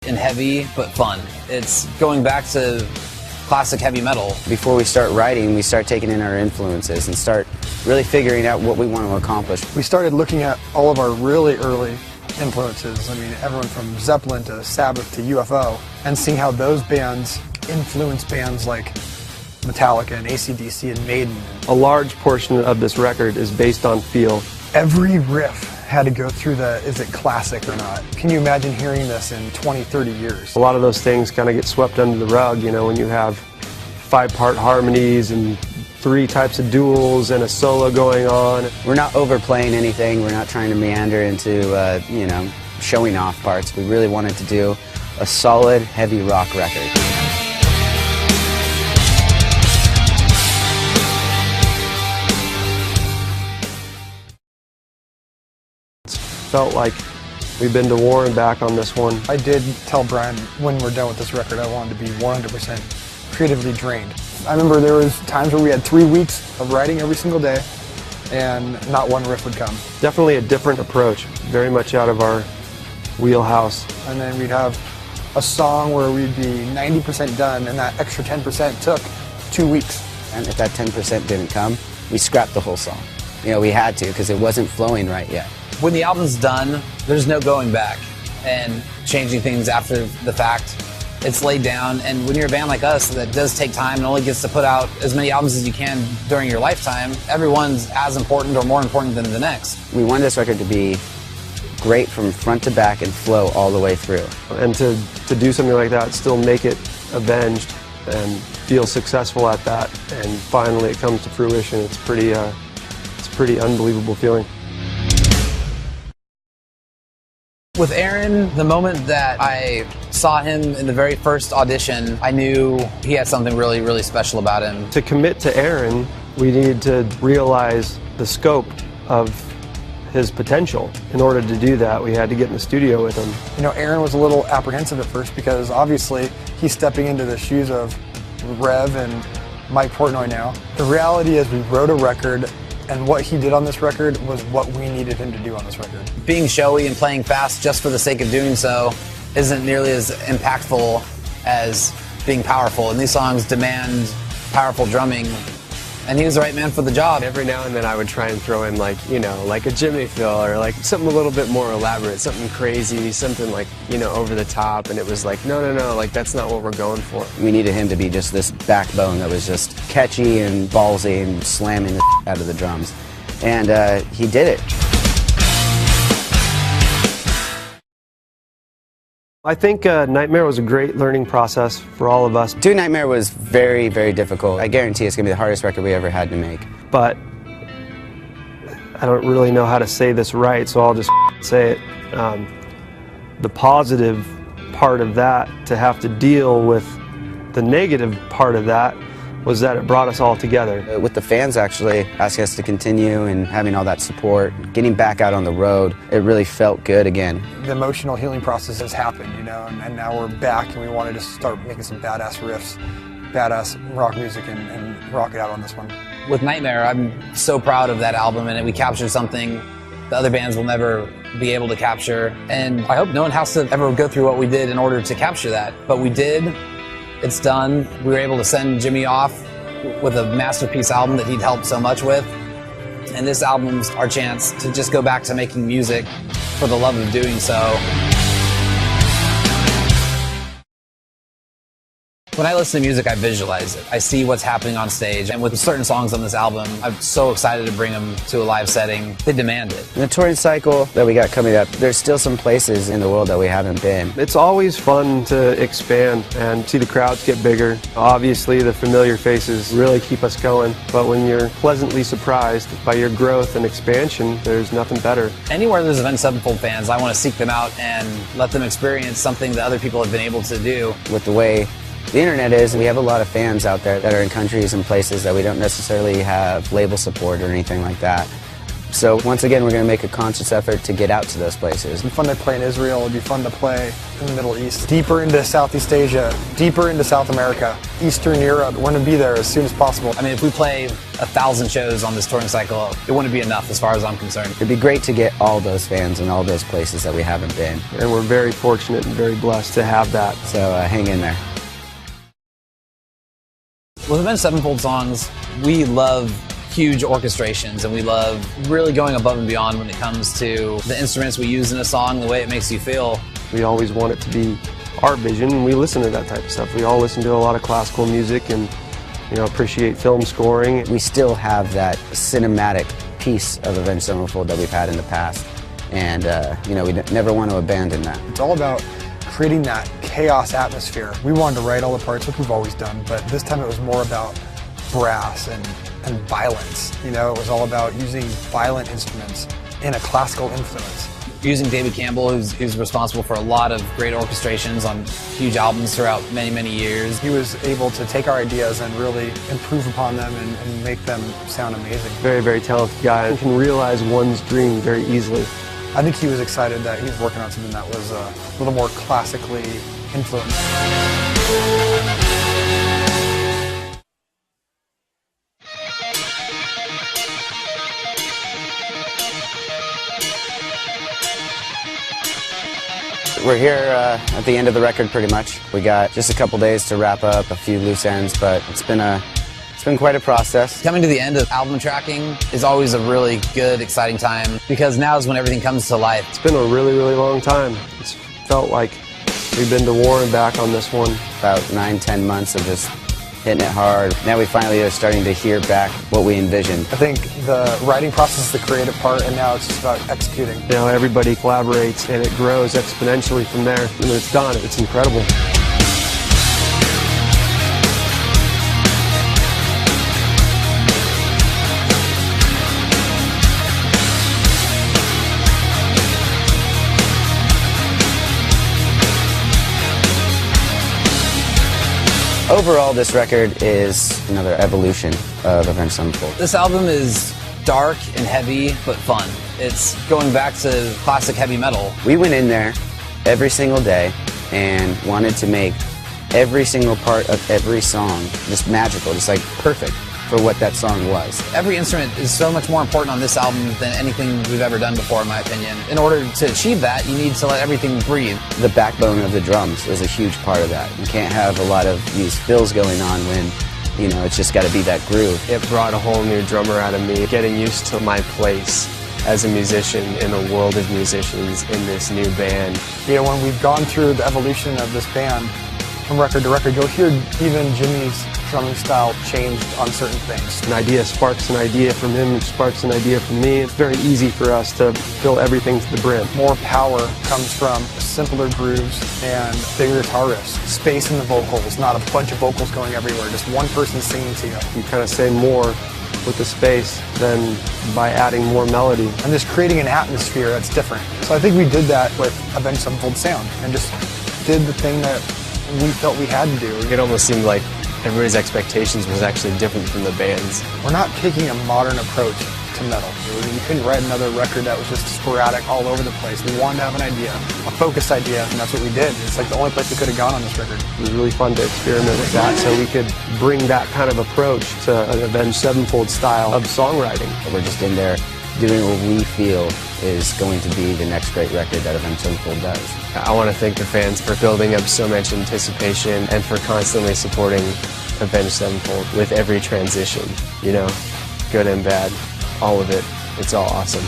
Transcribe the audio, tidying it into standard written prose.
and heavy, but fun. It's going back to classic heavy metal. Before we start writing, we start taking in our influences and start really figuring out what we want to accomplish. We started looking at all of our really early influences. I mean, everyone from Zeppelin to Sabbath to UFO, and seeing how those bands influence bands like Metallica and AC/DC and Maiden. A large portion of this record is based on feel. Every riff had to go through the, is it classic or not? Can you imagine hearing this in 20, 30 years? A lot of those things kind of get swept under the rug, you know, when you have 5-part harmonies and 3 types of duels and a solo going on. We're not overplaying anything. We're not trying to meander into, you know, showing off parts. We really wanted to do a solid, heavy rock record. Felt like we've been to war and back on this one. I did tell Brian when we're done with this record I wanted to be 100% creatively drained. I remember there was times where we had 3 weeks of writing every single day and not one riff would come. Definitely a different approach, very much out of our wheelhouse. And then we'd have a song where we'd be 90% done and that extra 10% took 2 weeks. And if that 10% didn't come, we scrapped the whole song. You know, we had to because it wasn't flowing right yet. When the album's done, there's no going back and changing things after the fact. It's laid down, and when you're a band like us that does take time and only gets to put out as many albums as you can during your lifetime, everyone's as important or more important than the next. We wanted this record to be great from front to back and flow all the way through. And to do something like that, still make it Avenged and feel successful at that, and finally it comes to fruition, it's a pretty unbelievable feeling. With Aaron, the moment that I saw him in the very first audition, I knew he had something really, really special about him. To commit to Aaron, we needed to realize the scope of his potential. In order to do that, we had to get in the studio with him. You know, Aaron was a little apprehensive at first because obviously he's stepping into the shoes of Rev and Mike Portnoy now. The reality is we wrote a record, and what he did on this record was what we needed him to do on this record. Being showy and playing fast just for the sake of doing so isn't nearly as impactful as being powerful, and these songs demand powerful drumming, and he was the right man for the job. Every now and then I would try and throw in, like, you know, like a Jimmy fill or like something a little bit more elaborate, something crazy, something like, you know, over the top, and it was like, no, like that's not what we're going for. We needed him to be just this backbone that was just catchy and ballsy and slamming the out of the drums. And he did it. I think Nightmare was a great learning process for all of us. Doing Nightmare was very, very difficult. I guarantee it's going to be the hardest record we ever had to make. But I don't really know how to say this right, so I'll just say it. The positive part of that, to have to deal with the negative part of that, was that it brought us all together. With the fans actually asking us to continue and having all that support, getting back out on the road, it really felt good again. The emotional healing process has happened, you know, and now we're back and we wanted to start making some badass riffs, badass rock music, and rock it out on this one. With Nightmare, I'm so proud of that album, and we captured something the other bands will never be able to capture, and I hope no one has to ever go through what we did in order to capture that, but we did. It's done. We were able to send Jimmy off with a masterpiece album that he'd helped so much with. And this album's our chance to just go back to making music for the love of doing so. When I listen to music, I visualize it. I see what's happening on stage. And with certain songs on this album, I'm so excited to bring them to a live setting. They demand it. In the touring cycle that we got coming up, there's still some places in the world that we haven't been. It's always fun to expand and see the crowds get bigger. Obviously, the familiar faces really keep us going. But when you're pleasantly surprised by your growth and expansion, there's nothing better. Anywhere there's Avenged Sevenfold fans, I want to seek them out and let them experience something that other people have been able to do. With the way the internet is, we have a lot of fans out there that are in countries and places that we don't necessarily have label support or anything like that. So once again, we're going to make a conscious effort to get out to those places. It'd be fun to play in Israel, it'd be fun to play in the Middle East, deeper into Southeast Asia, deeper into South America, Eastern Europe. We're going to be there as soon as possible. I mean, if we play 1,000 shows on this touring cycle, it wouldn't be enough as far as I'm concerned. It'd be great to get all those fans in all those places that we haven't been. And we're very fortunate and very blessed to have that. So hang in there. With Avenged Sevenfold songs, we love huge orchestrations and we love really going above and beyond when it comes to the instruments we use in a song, the way it makes you feel. We always want it to be our vision, and we listen to that type of stuff. We all listen to a lot of classical music and, you know, appreciate film scoring. We still have that cinematic piece of Avenged Sevenfold that we've had in the past, and you know, we never want to abandon that. It's all about creating that chaos atmosphere. We wanted to write all the parts, which we've always done, but this time it was more about brass and violence. You know, it was all about using violent instruments in a classical influence. Using David Campbell, who's responsible for a lot of great orchestrations on huge albums throughout many, many years. He was able to take our ideas and really improve upon them and make them sound amazing. Very, very talented guy and can realize one's dream very easily. I think he was excited that he was working on something that was a little more classically influenced. We're here at the end of the record pretty much. We got just a couple days to wrap up a few loose ends, but it's been quite a process. Coming to the end of album tracking is always a really good, exciting time because now is when everything comes to life. It's been a really, really long time. It's felt like we've been to war and back on this one. About 9-10 months of just hitting it hard. Now we finally are starting to hear back what we envisioned. I think the writing process is the creative part, and now it's just about executing. You know, everybody collaborates and it grows exponentially from there. When it's done, it's incredible. Overall, this record is another evolution of Avenged Sevenfold. This album is dark and heavy, but fun. It's going back to classic heavy metal. We went in there every single day and wanted to make every single part of every song just magical, just like perfect for what that song was. Every instrument is so much more important on this album than anything we've ever done before, in my opinion. In order to achieve that, you need to let everything breathe. The backbone of the drums is a huge part of that. You can't have a lot of these fills going on when, you know, it's just got to be that groove. It brought a whole new drummer out of me, getting used to my place as a musician in a world of musicians in this new band. You know, when we've gone through the evolution of this band from record to record, you'll hear even Jimmy's drumming style changed on certain things. An idea sparks an idea from him, sparks an idea from me. It's very easy for us to fill everything to the brim. More power comes from simpler grooves and bigger guitar riffs. Space in the vocals, not a bunch of vocals going everywhere, just one person singing to you. You kind of say more with the space than by adding more melody. And just creating an atmosphere that's different. So I think we did that with Avenged Sevenfold sound and just did the thing that we felt we had to do. It almost seemed like everybody's expectations was actually different from the band's. We're not taking a modern approach to metal. We couldn't write another record that was just sporadic all over the place. We wanted to have an idea, a focused idea, and that's what we did. It's like the only place we could have gone on this record. It was really fun to experiment with that so we could bring that kind of approach to an Avenged Sevenfold style of songwriting. We're just in there doing what we feel is going to be the next great record that Avenged Sevenfold does. I want to thank the fans for building up so much anticipation and for constantly supporting Avenged Sevenfold with every transition, you know, good and bad, all of it. It's all awesome.